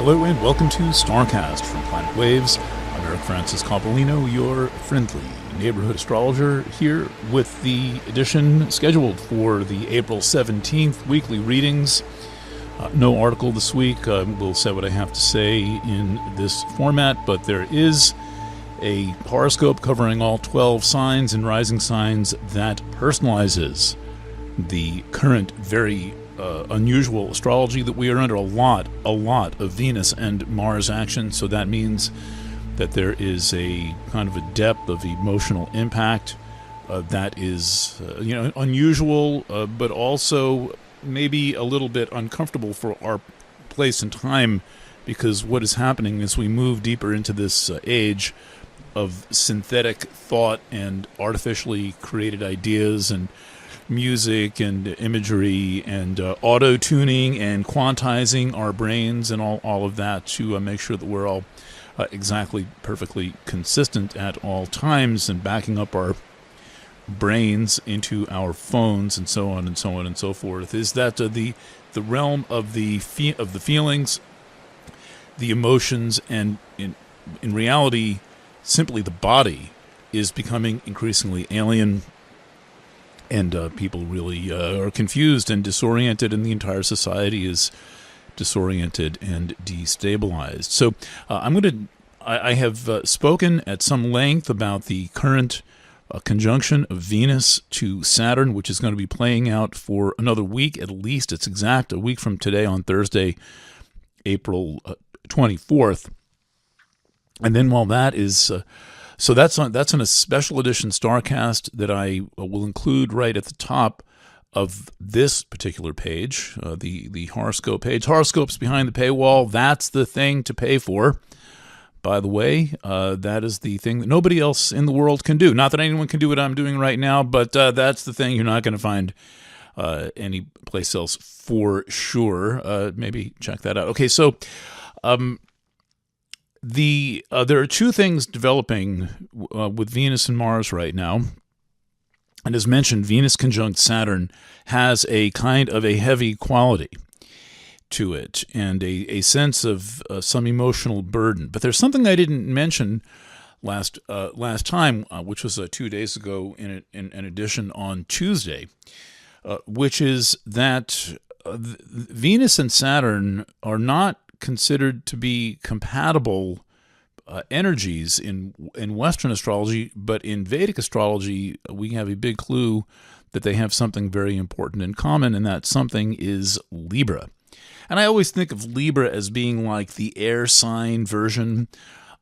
Hello and welcome to Starcast from Planet Waves. I'm Eric Francis Coppolino, your friendly neighborhood astrologer, here with the edition scheduled for the April 17th weekly readings. No article this week. We'll say what I have to say in this format, but there is a horoscope covering all 12 signs and rising signs that personalizes the current very unusual astrology that we are under. A lot of Venus and Mars action, so that means that there is a kind of a depth of emotional impact that is unusual, but also maybe a little bit uncomfortable for our place and time, because what is happening as we move deeper into this age of synthetic thought and artificially created ideas and music and imagery and auto-tuning and quantizing our brains and all of that to make sure that we're all exactly perfectly consistent at all times, and backing up our brains into our phones and so on and so on and so forth. Is that the realm of the feelings, the emotions, and in reality simply the body is becoming increasingly alien, and people really are confused and disoriented, and the entire society is disoriented and destabilized. So I have spoken at some length about the current conjunction of Venus to Saturn, which is going to be playing out for another week at least. It's exact a week from today on Thursday, April 24th. And then while that is... So that's on a special edition Starcast that I will include right at the top of this particular page, the horoscope page. Horoscopes behind the paywall, that's the thing to pay for. By the way, that is the thing that nobody else in the world can do. Not that anyone can do what I'm doing right now, but that's the thing you're not going to find any place else for sure. Maybe check that out. Okay, so... there are two things developing with Venus and Mars right now. And as mentioned, Venus conjunct Saturn has a kind of a heavy quality to it and a sense of some emotional burden. But there's something I didn't mention last time, which was 2 days ago in an edition on Tuesday, which is that Venus and Saturn are not considered to be compatible energies in Western astrology, but in Vedic astrology, we have a big clue that they have something very important in common, and that something is Libra. And I always think of Libra as being like the air sign version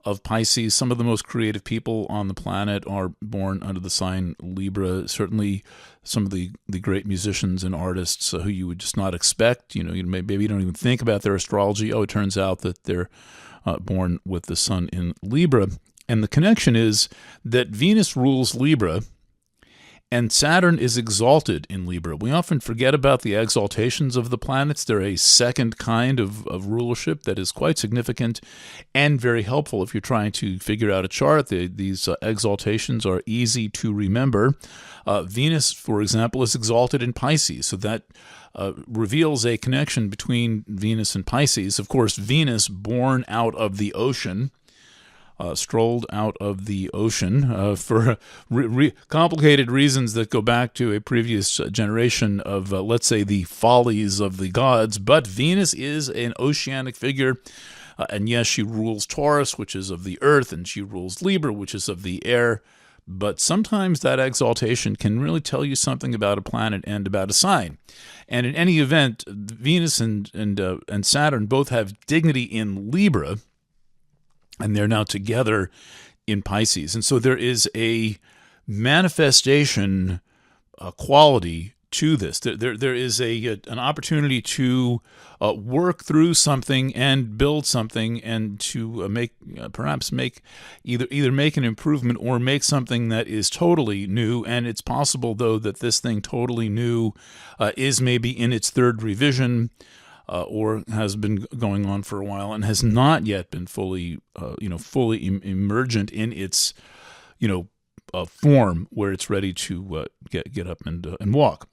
of Pisces. Some of the most creative people on the planet are born under the sign Libra. Certainly some of the great musicians and artists who you would just not expect. Maybe you don't even think about their astrology. Oh, it turns out that they're born with the sun in Libra. And the connection is that Venus rules Libra and Saturn is exalted in Libra. We often forget about the exaltations of the planets. They're a second kind of rulership that is quite significant and very helpful if you're trying to figure out a chart. These exaltations are easy to remember. Venus, for example, is exalted in Pisces, so that reveals a connection between Venus and Pisces. Of course, Venus, born out of the ocean, strolled out of the ocean for complicated reasons that go back to a previous generation of, let's say, the follies of the gods. But Venus is an oceanic figure, and yes, she rules Taurus, which is of the earth, and she rules Libra, which is of the air. But sometimes that exaltation can really tell you something about a planet and about a sign. And in any event, Venus and Saturn both have dignity in Libra, and they're now together in Pisces. And so there is a manifestation quality to this. There is an opportunity to work through something and build something, and to perhaps make either make an improvement or make something that is totally new. And it's possible, though, that this thing totally new is maybe in its third revision, or has been going on for a while and has not yet been fully emergent in its form where it's ready to get up and walk.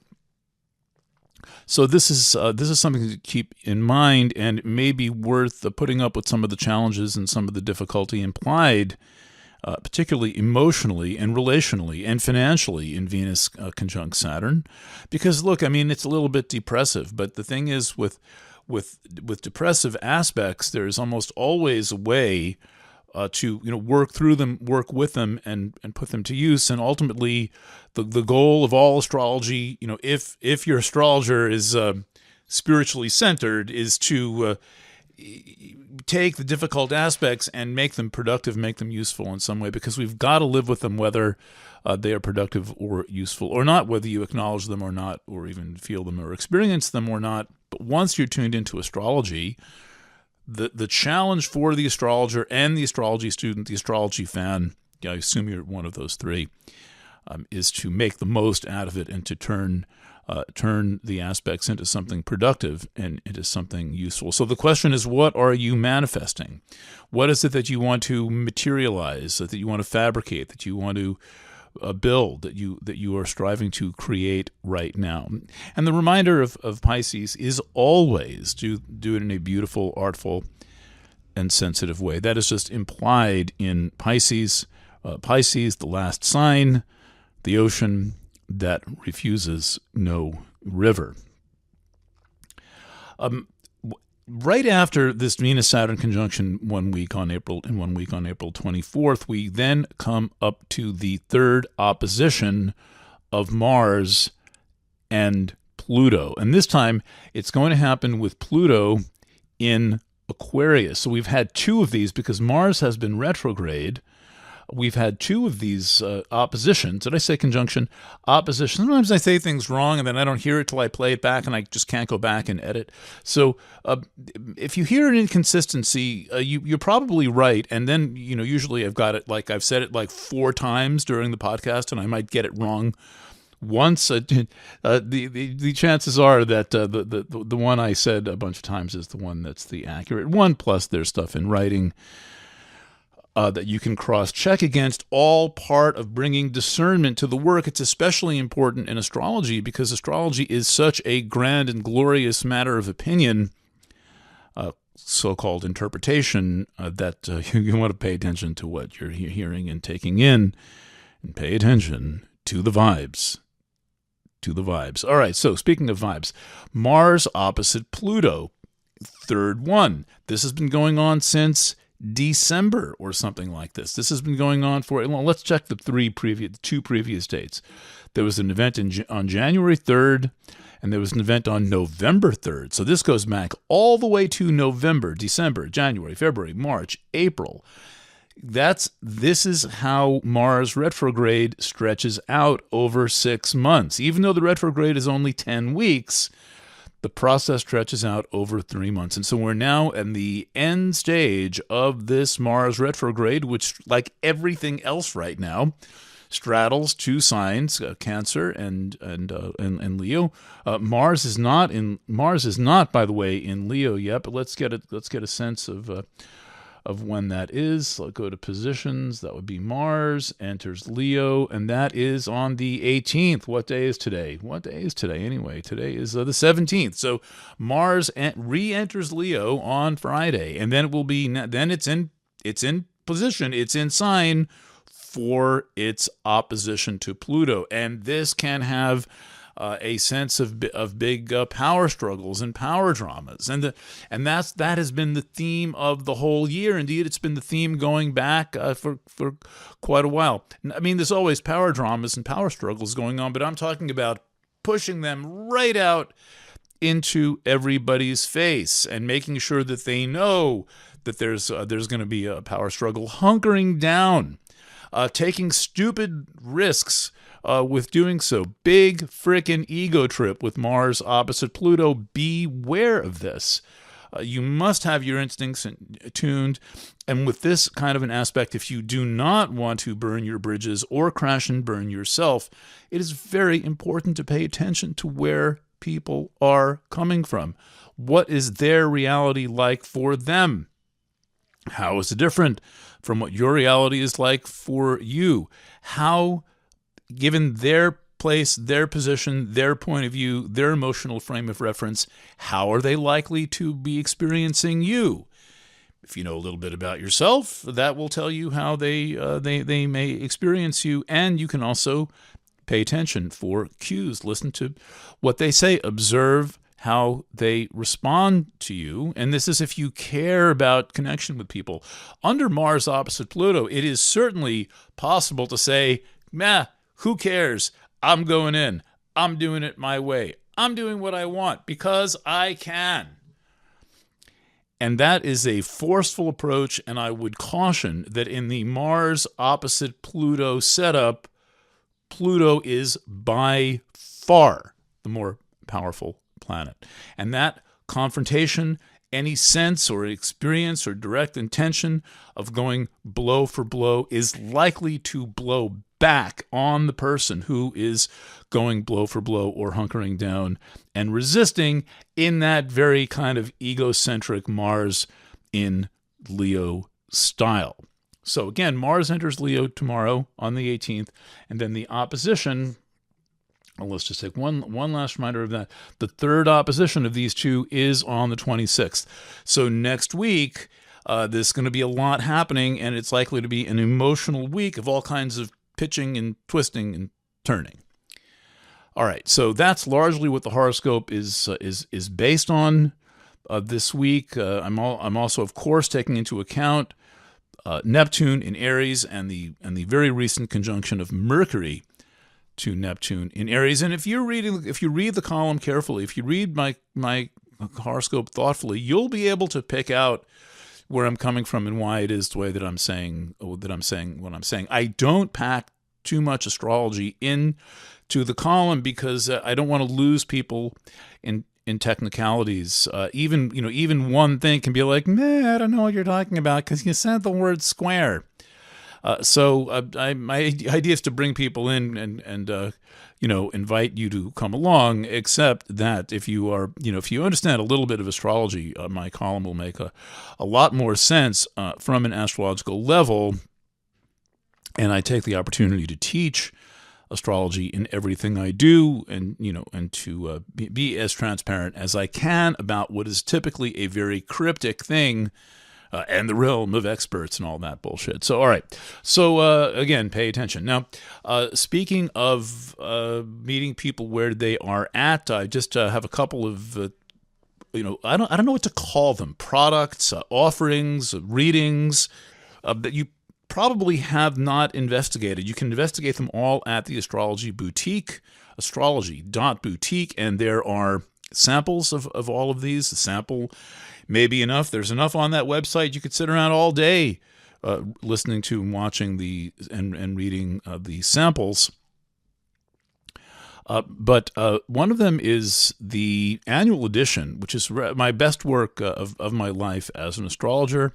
So this is something to keep in mind, and it may be worth putting up with some of the challenges and some of the difficulty implied, particularly emotionally and relationally and financially in Venus conjunct Saturn. Because look, I mean, it's a little bit depressive, but the thing is with depressive aspects, there's almost always a way to work through them, work with them, and put them to use. And ultimately, the goal of all astrology, if your astrologer is spiritually centered, is to take the difficult aspects and make them productive, make them useful in some way, because we've got to live with them whether they are productive or useful or not, whether you acknowledge them or not, or even feel them or experience them or not. But once you're tuned into astrology, the challenge for the astrologer and the astrology student, the astrology fan, I assume you're one of those three, is to make the most out of it and to turn the aspects into something productive and into something useful. So the question is, what are you manifesting? What is it that you want to materialize, that you want to fabricate, that you want to build, that you are striving to create right now? And the reminder of Pisces is always to do it in a beautiful, artful, and sensitive way. That is just implied in Pisces. Pisces, the last sign, the ocean that refuses no river. Right after this Venus-Saturn conjunction 1 week on April 24th, we then come up to the third opposition of Mars and Pluto. And this time, it's going to happen with Pluto in Aquarius. So we've had two of these because Mars has been retrograde. We've had two of these oppositions. Did I say conjunction? Opposition. Sometimes I say things wrong and then I don't hear it till I play it back and I just can't go back and edit. So if you hear an inconsistency, you're probably right. And then, usually I've got it, like I've said it like 4 times during the podcast and I might get it wrong once. The chances are that the one I said a bunch of times is the one that's the accurate one. Plus there's stuff in writing that you can cross-check against, all part of bringing discernment to the work. It's especially important in astrology because astrology is such a grand and glorious matter of opinion, so-called interpretation, that you want to pay attention to what you're hearing and taking in, and pay attention to the vibes. All right, so speaking of vibes, Mars opposite Pluto, third one. This has been going on since December or something like this. This has been going on for, well, let's check the two previous dates. There was an event on January 3rd, and there was an event on November 3rd. So this goes back all the way to November, December, January, February, March, April. This is how Mars retrograde stretches out over 6 months. Even though the retrograde is only 10 weeks, the process stretches out over 3 months. And so we're now in the end stage of this Mars retrograde, which, like everything else right now, straddles 2 signs, Cancer and Leo. Mars is not, by the way, in Leo yet, but let's get a sense of when that is. I'll go to positions. That would be Mars enters Leo, and that is on the 18th. What day is today? Anyway? Today is the 17th. So Mars re-enters Leo on Friday, and then it will be. Then it's in position. It's in sign for its opposition to Pluto, and this can have a sense of big power struggles and power dramas, and that has been the theme of the whole year. Indeed, it's been the theme going back for quite a while. I mean, there's always power dramas and power struggles going on, but I'm talking about pushing them right out into everybody's face and making sure that they know that there's going to be a power struggle, hunkering down, taking stupid risks. With doing so, big frickin' ego trip with Mars opposite Pluto. Beware of this. You must have your instincts tuned. And with this kind of an aspect, if you do not want to burn your bridges or crash and burn yourself, it is very important to pay attention to where people are coming from. What is their reality like for them? How is it different from what your reality is like for you? How, given their place, their position, their point of view, their emotional frame of reference. How are they likely to be experiencing you? If you know a little bit about yourself, that will tell you how they may experience you, and you can also pay attention for cues. Listen to what they say. Observe how they respond to you. And this is if you care about connection with people. Under Mars opposite Pluto, it is certainly possible to say, meh, who cares? I'm going in. I'm doing it my way. I'm doing what I want because I can. And that is a forceful approach, and I would caution that in the Mars opposite Pluto setup, Pluto is by far the more powerful planet. And that confrontation, any sense or experience or direct intention of going blow for blow is likely to blow back on the person who is going blow for blow or hunkering down and resisting in that very kind of egocentric Mars in Leo style. So again, Mars enters Leo tomorrow on the 18th, and then the opposition, let's just take one last reminder of that. The third opposition of these two is on the 26th. So next week, there's going to be a lot happening, and it's likely to be an emotional week of all kinds of pitching and twisting and turning. All right, so that's largely what the horoscope is based on this week. I'm also, of course, taking into account Neptune in Aries and the very recent conjunction of Mercury to Neptune in Aries. And if you read the column carefully, if you read my horoscope thoughtfully, you'll be able to pick out where I'm coming from and why it is the way that I'm saying what I'm saying. I don't pack too much astrology into the column because I don't want to lose people in technicalities. Even one thing can be like, I don't know what you're talking about because you said the word square. So my idea is to bring people in and invite you to come along, except that if you understand a little bit of astrology, my column will make a lot more sense from an astrological level. And I take the opportunity to teach astrology in everything I do, and to be as transparent as I can about what is typically a very cryptic thing and the realm of experts and all that bullshit. So, all right. So, again, pay attention. Now, speaking of meeting people where they are at, I just have a couple of, I don't know what to call them, products, offerings, readings that you probably have not investigated. You can investigate them all at the Astrology Boutique, astrology.boutique, and there are samples of all of these. The sample may be enough. There's enough on that website. You could sit around all day listening to and watching and reading the samples. But one of them is the annual edition, which is my best work of my life as an astrologer,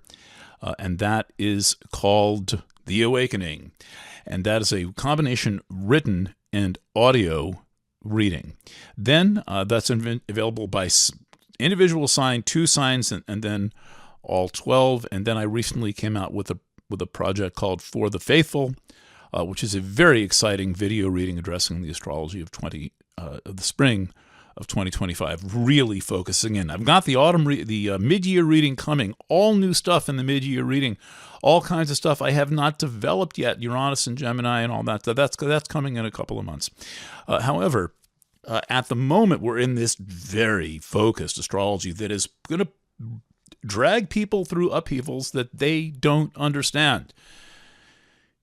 and that is called The Awakening. And that is a combination written and audio reading. Then that's available by individual sign, 2 signs, and then all 12. And then I recently came out with a project called For the Faithful, which is a very exciting video reading addressing the astrology of the spring of 2025, really focusing in. I've got the mid-year reading coming, all new stuff in the mid-year reading, all kinds of stuff I have not developed yet, Uranus and Gemini and all that. That's coming in a couple of months. However, at the moment, we're in this very focused astrology that is going to drag people through upheavals that they don't understand.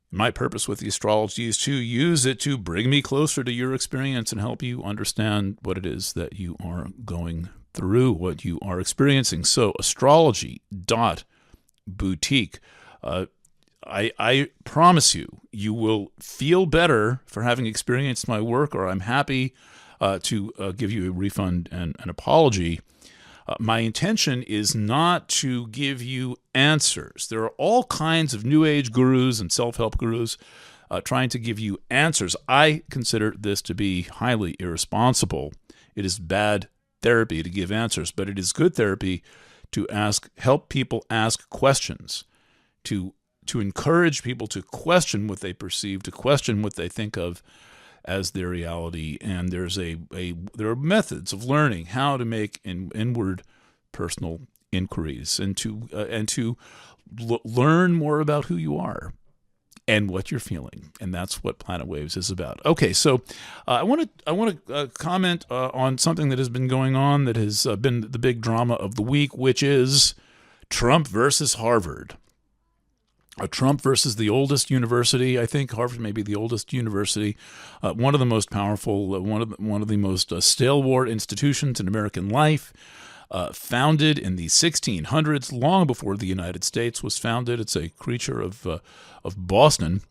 My purpose with the astrology is to use it to bring me closer to your experience and help you understand what it is that you are going through, what you are experiencing. So astrology.boutique. I promise you will feel better for having experienced my work, or I'm happy to give you a refund and an apology. My intention is not to give you answers. There are all kinds of New Age gurus and self-help gurus trying to give you answers. I consider this to be highly irresponsible. It is bad therapy to give answers, but it is good therapy to help people ask questions, to encourage people to question what they perceive, to question what they think of as their reality, and there are methods of learning how to make inward personal inquiries and to learn more about who you are and what you're feeling, and that's what Planet Waves is about. Okay, so I want to comment on something that has been going on that has been the big drama of the week, which is Trump versus Harvard. Trump versus the oldest university. I think Harvard may be the oldest university, one of the most powerful, one of the most stalwart institutions in American life. Founded in the 1600s, long before the United States was founded. It's a creature of Boston.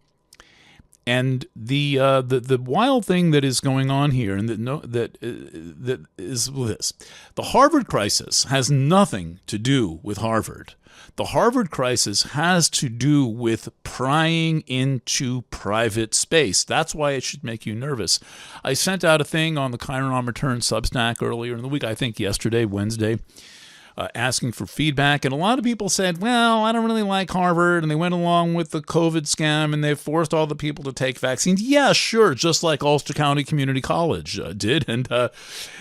And the wild thing that is going on here, and that is this: the Harvard crisis has nothing to do with Harvard. The Harvard crisis has to do with prying into private space. That's why it should make you nervous. I sent out a thing on the Chiron on Return Substack earlier in the week, I think yesterday, Wednesday, asking for feedback. And a lot of people said, well, I don't really like Harvard. And they went along with the COVID scam and they forced all the people to take vaccines. Yeah, sure. Just like Ulster County Community College did. And,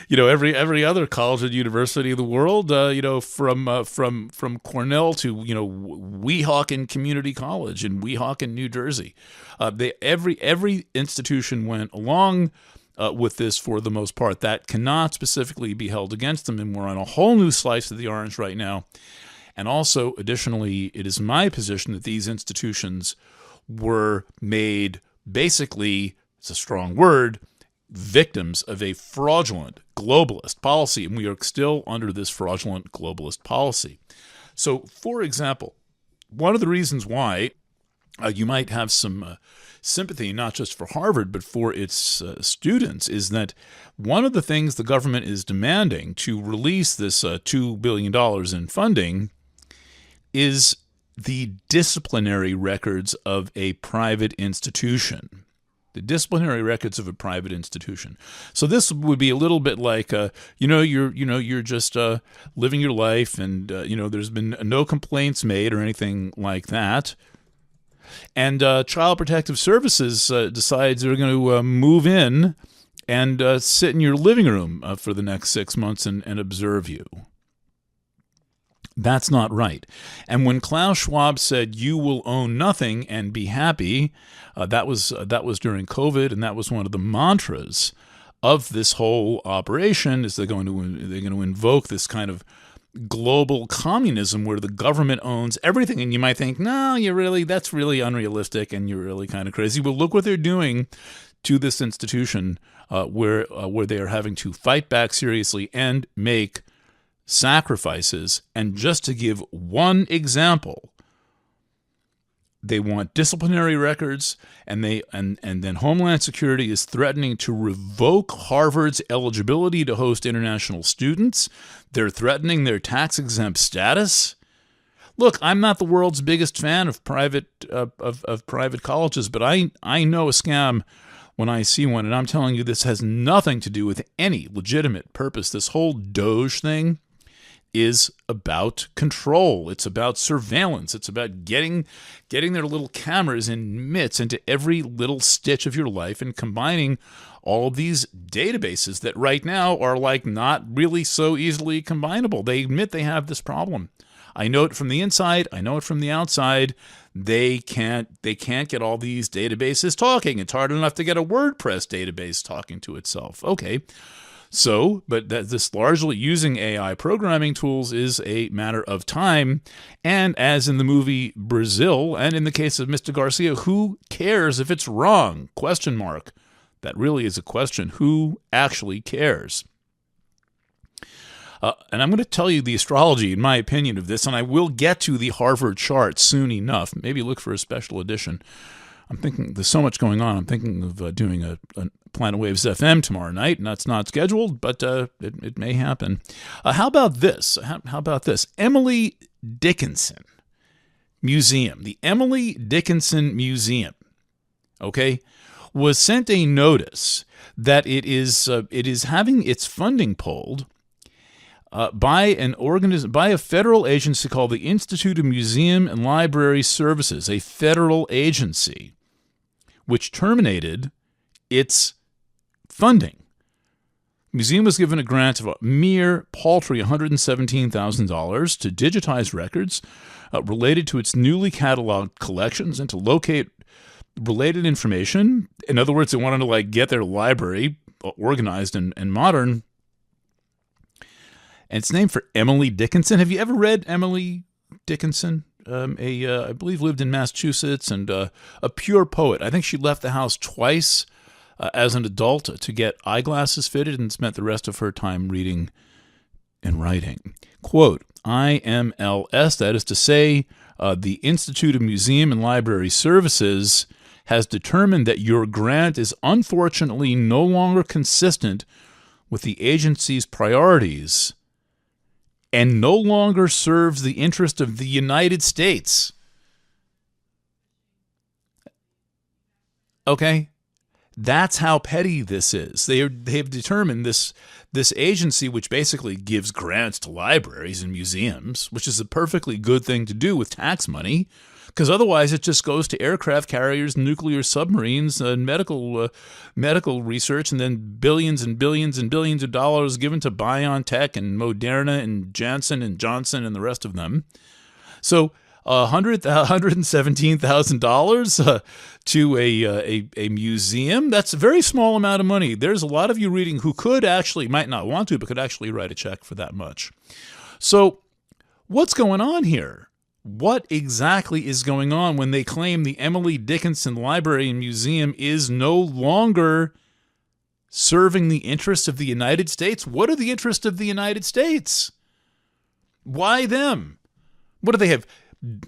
every other college and university of the world, from Cornell to, Weehawken Community College in Weehawken, New Jersey. Every institution went along with this for the most part. That cannot specifically be held against them, and we're on a whole new slice of the orange right now. And also, additionally, it is my position that these institutions were made, basically, it's a strong word, victims of a fraudulent globalist policy, and we are still under this fraudulent globalist policy. So, for example, one of the reasons why you might have some sympathy, not just for Harvard, but for its students, is that one of the things the government is demanding to release this $2 billion in funding is the disciplinary records of a private institution. The disciplinary records of a private institution. So this would be a little bit like, you're just living your life, and there's been no complaints made or anything like that. And Child Protective Services decides they're going to move in and sit in your living room for the next 6 months and observe you. That's not right. And when Klaus Schwab said, "You will own nothing and be happy," that was during COVID, and that was one of the mantras of this whole operation. Is they're going to invoke this kind of global communism where the government owns everything. And you might think, no, that's really unrealistic and you're really kind of crazy. Well, look what they're doing to this institution where they are having to fight back seriously and make sacrifices. And just to give one example, they want disciplinary records, and then Homeland Security is threatening to revoke Harvard's eligibility to host international students. They're threatening their tax-exempt status. Look, I'm not the world's biggest fan of private colleges, but I know a scam when I see one, and I'm telling you, this has nothing to do with any legitimate purpose. This whole Doge thing is about control. It's about surveillance. It's about getting their little cameras and mitts into every little stitch of your life and combining all of these databases that right now are like not really so easily combinable. They admit they have this problem. I know it from the inside. I know it from the outside. They can't get all these databases talking. It's hard enough to get a WordPress database talking to itself. Okay. So, but this largely using AI programming tools is a matter of time. And as in the movie Brazil, and in the case of Mr. Garcia, who cares if it's wrong? Question mark. That really is a question. Who actually cares? And I'm going to tell you the astrology, in my opinion, of this, and I will get to the Harvard chart soon enough. Maybe look for a special edition. I'm thinking there's so much going on. I'm thinking of doing a Planet Waves FM tomorrow night, and that's not scheduled, but it may happen. How about this? How about this? Emily Dickinson Museum, the Emily Dickinson Museum, okay, was sent a notice that it is having its funding pulled by a federal agency called the Institute of Museum and Library Services, a federal agency, which terminated its funding. The museum was given a grant of a mere paltry $117,000 to digitize records related to its newly cataloged collections and to locate related information. In other words, they wanted to get their library organized and modern. And it's named for Emily Dickinson. Have you ever read Emily Dickinson? I believe lived in Massachusetts and a pure poet. I think she left the house twice as an adult to get eyeglasses fitted and spent the rest of her time reading and writing. Quote, IMLS, that is to say, the Institute of Museum and Library Services has determined that your grant is unfortunately no longer consistent with the agency's priorities and no longer serves the interest of the United States. Okay? That's how petty this is. They've determined this agency, which basically gives grants to libraries and museums, which is a perfectly good thing to do with tax money, because otherwise it just goes to aircraft carriers, nuclear submarines, and medical research, and then billions and billions and billions of dollars given to BioNTech and Moderna and Janssen and Johnson and the rest of them. So $117,000 to a museum, that's a very small amount of money. There's a lot of you reading who might not want to, but could actually write a check for that much. So what's going on here? What exactly is going on when they claim the Emily Dickinson Library and Museum is no longer serving the interests of the United States? What are the interests of the United States? Why them? What do they have?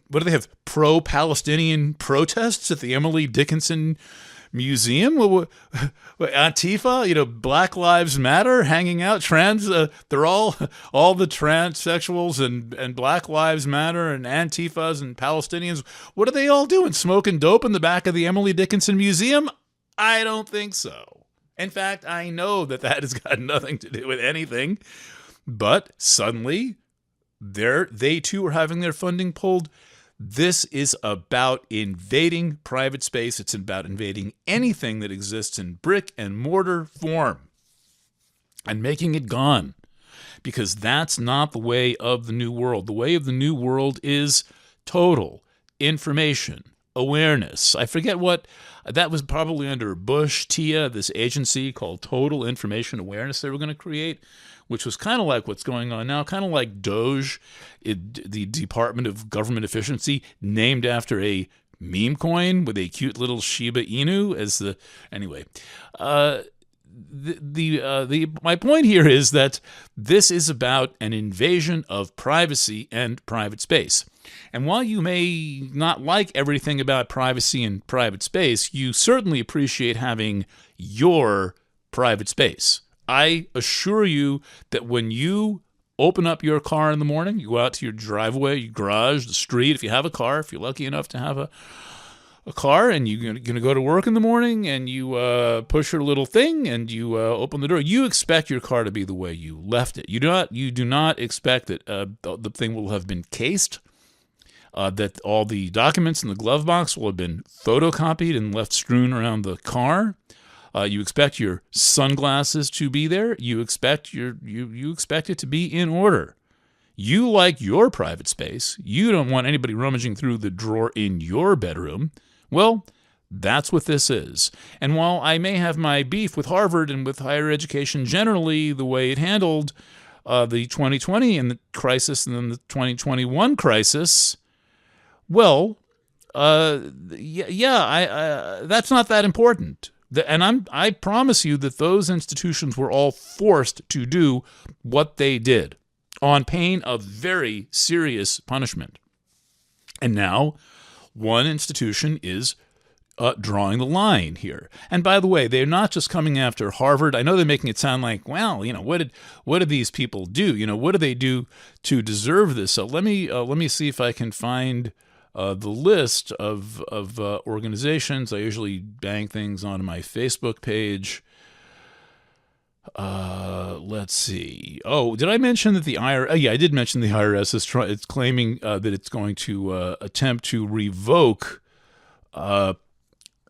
What do they have? Pro-Palestinian protests at the Emily Dickinson Museum? Antifa, Black Lives Matter, hanging out, trans. They're all the transsexuals and Black Lives Matter and Antifas and Palestinians. What are they all doing? Smoking dope in the back of the Emily Dickinson Museum? I don't think so. In fact, I know that has got nothing to do with anything. But suddenly, they too are having their funding pulled. This is about invading private space. It's about invading anything that exists in brick and mortar form and making it gone, because that's not the way of the new world. The way of the new world is total information awareness. I forget what that was, probably under Bush, TIA, this agency called Total Information Awareness they were going to create, which was kind of like what's going on now, kind of like DOGE, the Department of Government Efficiency, named after a meme coin with a cute little Shiba Inu as the anyway. My point here is that this is about an invasion of privacy and private space. And while you may not like everything about privacy and private space, you certainly appreciate having your private space. I assure you that when you open up your car in the morning, you go out to your driveway, your garage, the street, if you have a car, if you're lucky enough to have a car, and you're going to go to work in the morning, and you push your little thing, and you open the door, you expect your car to be the way you left it. You do not expect that the thing will have been cased, that all the documents in the glove box will have been photocopied and left strewn around the car. You expect your sunglasses to be there. You expect you expect it to be in order. You like your private space. You don't want anybody rummaging through the drawer in your bedroom. Well, that's what this is. And while I may have my beef with Harvard and with higher education generally, the way it handled the 2020 and the crisis and then the 2021 crisis, well, that's not that important. And I promise you that those institutions were all forced to do what they did on pain of very serious punishment. And now one institution is drawing the line here. And by the way, they're not just coming after Harvard. I know they're making it sound like, well, what did these people do? What do they do to deserve this? So let me see if I can find the list of organizations. I usually bang things onto my Facebook page. Let's see. Oh, did I mention that the IRS? Yeah, I did mention the IRS it's claiming that it's going to attempt to revoke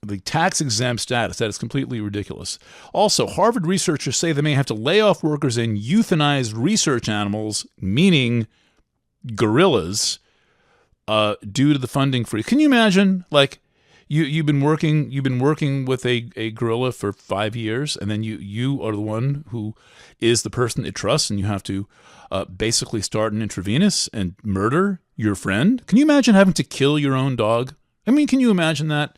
the tax-exempt status. That is completely ridiculous. Also, Harvard researchers say they may have to lay off workers and euthanize research animals, meaning gorillas, due to the funding freeze. Can you imagine, like, you've been working with a gorilla for 5 years, and then you are the one who is the person it trusts, and you have to basically start an intravenous and murder your friend? Can you imagine having to kill your own dog? I mean, can you imagine that?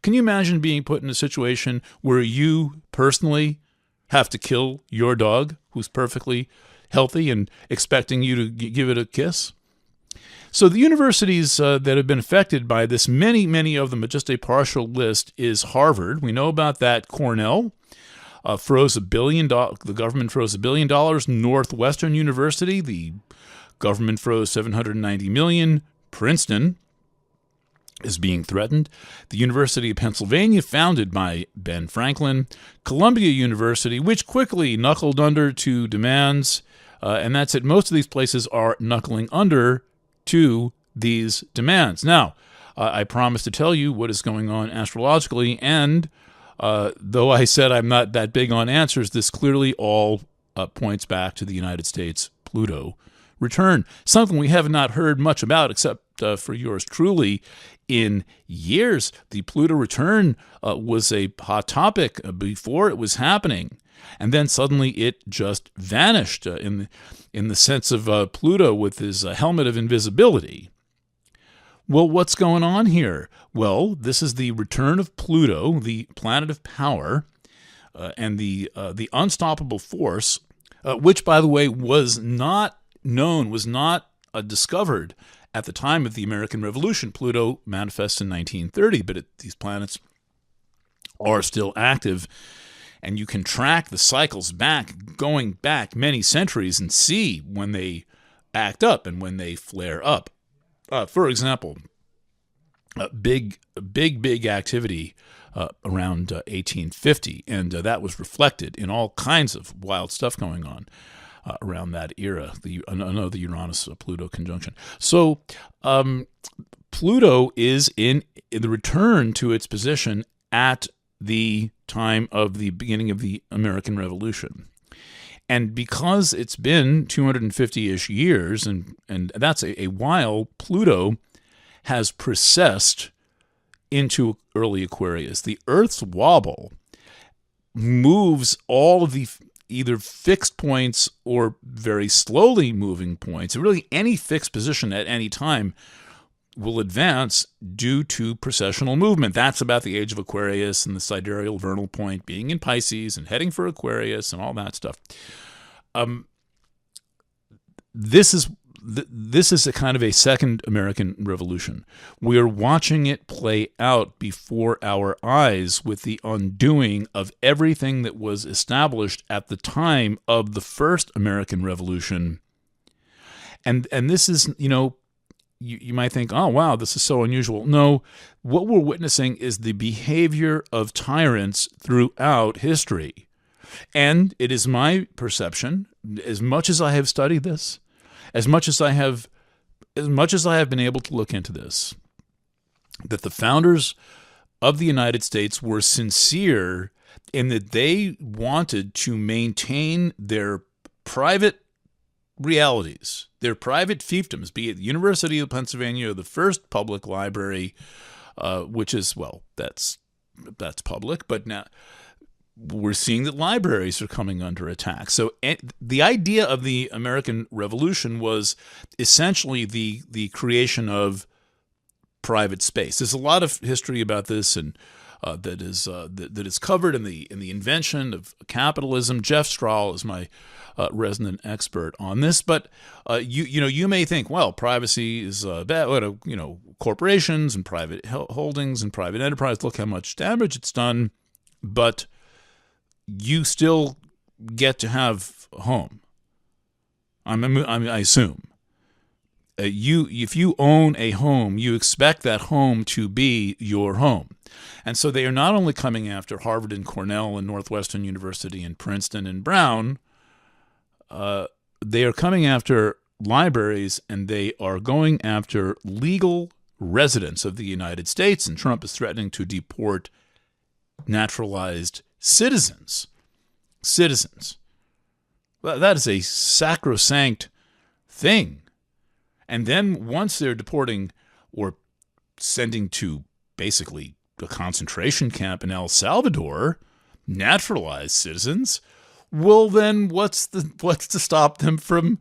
Can you imagine being put in a situation where you personally have to kill your dog, who's perfectly healthy, and expecting you to give it a kiss? So the universities that have been affected by this, many of them, but just a partial list, is Harvard. We know about that. Cornell froze $1 billion. The government froze $1 billion. Northwestern University, the government froze $790 million. Princeton is being threatened. The University of Pennsylvania, founded by Ben Franklin. Columbia University, which quickly knuckled under to demands, and that's it. Most of these places are knuckling under to these demands. Now, I promised to tell you what is going on astrologically, and though I said I'm not that big on answers, this clearly all points back to the United States Pluto return, something we have not heard much about except for yours truly in years. The Pluto return was a hot topic before it was happening, and then suddenly it just vanished in the sense of Pluto with his helmet of invisibility. Well, what's going on here? Well, this is the return of Pluto, the planet of power, and the unstoppable force, which, by the way, was not known, was not discovered at the time of the American Revolution. Pluto manifests in 1930, but these planets are still active, and you can track the cycles going back many centuries, and see when they act up and when they flare up. For example, big activity around 1850, and that was reflected in all kinds of wild stuff going on around that era, the Uranus-Pluto conjunction. So Pluto is in the return to its position at the time of the beginning of the American Revolution. And because it's been 250-ish years, and that's a while, Pluto has precessed into early Aquarius. The Earth's wobble moves all of the either fixed points or very slowly moving points. Really, any fixed position at any time will advance due to precessional movement. That's about the age of Aquarius, and the sidereal vernal point being in Pisces and heading for Aquarius and all that stuff. This is a kind of a second American Revolution. We are watching it play out before our eyes with the undoing of everything that was established at the time of the first American Revolution. And this is, you might think, oh, wow, this is so unusual. No, what we're witnessing is the behavior of tyrants throughout history. And it is my perception, as much as I have studied this, as much as I have been able to look into this, that the founders of the United States were sincere in that they wanted to maintain their private realities, their private fiefdoms, be it the University of Pennsylvania or the first public library, which is, well, that's public, but now we're seeing that libraries are coming under attack. So the idea of the American Revolution was essentially the creation of private space. There's a lot of history about this, and that is covered in the invention of capitalism. Jeff Strahl is my resident expert on this. But you may think, well, privacy is bad. Corporations and private holdings and private enterprise. Look how much damage it's done, but you still get to have a home. I assume. If you own a home, you expect that home to be your home. And so they are not only coming after Harvard and Cornell and Northwestern University and Princeton and Brown, they are coming after libraries, and they are going after legal residents of the United States, and Trump is threatening to deport naturalized citizens. Citizens. That is a sacrosanct thing. And then once they're deporting or sending to basically a concentration camp in El Salvador, naturalized citizens, well then what's to stop them from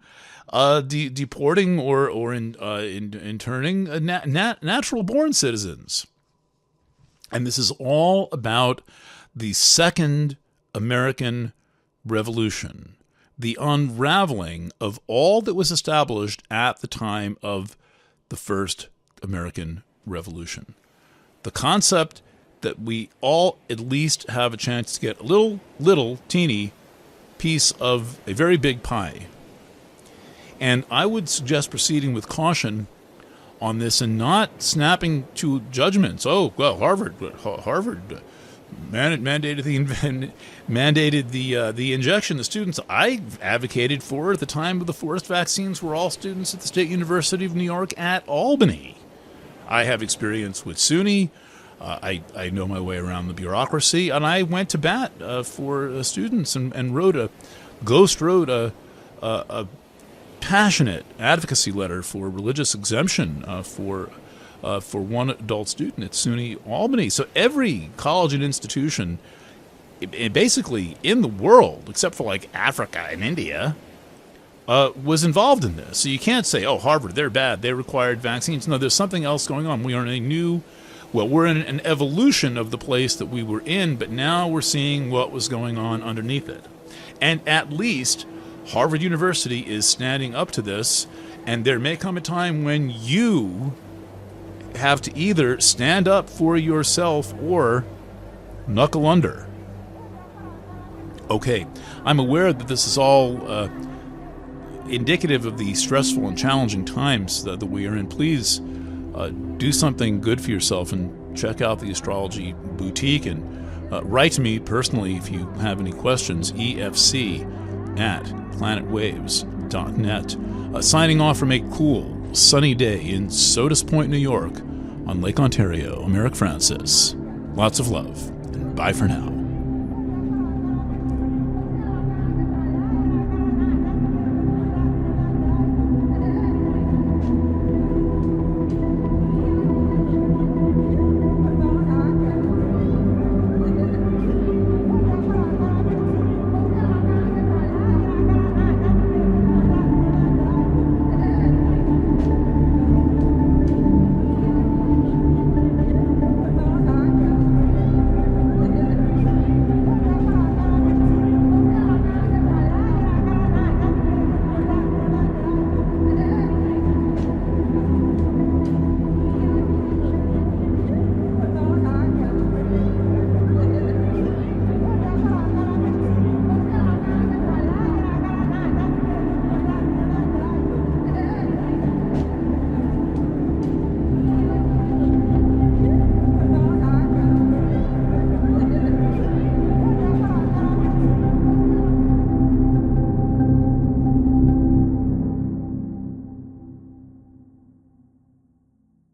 deporting or interning natural born citizens? And this is all about the Second American Revolution, the unraveling of all that was established at the time of the First American Revolution. The concept that we all at least have a chance to get a little teeny piece of a very big pie. And I would suggest proceeding with caution on this and not snapping to judgments. Oh, well, Harvard mandated the injection. The students I advocated for at the time of the forced vaccines were all students at the State University of New York at Albany. I have experience with SUNY. I know my way around the bureaucracy, and I went to bat for students and wrote a passionate advocacy letter for religious exemption for one adult student at SUNY Albany. So every college and institution, basically in the world, except for like Africa and India, was involved in this. So you can't say, oh, Harvard, they're bad, they required vaccines. No, there's something else going on. We're in an evolution of the place that we were in, but now we're seeing what was going on underneath it. And at least Harvard University is standing up to this, and there may come a time when you have to either stand up for yourself or knuckle under. Okay, I'm aware that this is all indicative of the stressful and challenging times that we are in. Please do something good for yourself and check out the Astrology Boutique, and write to me personally if you have any questions, efc@planetwaves.net. Signing off from a cool, sunny day in Sodus Point, New York on Lake Ontario. I'm Eric Francis. Lots of love, and bye for now.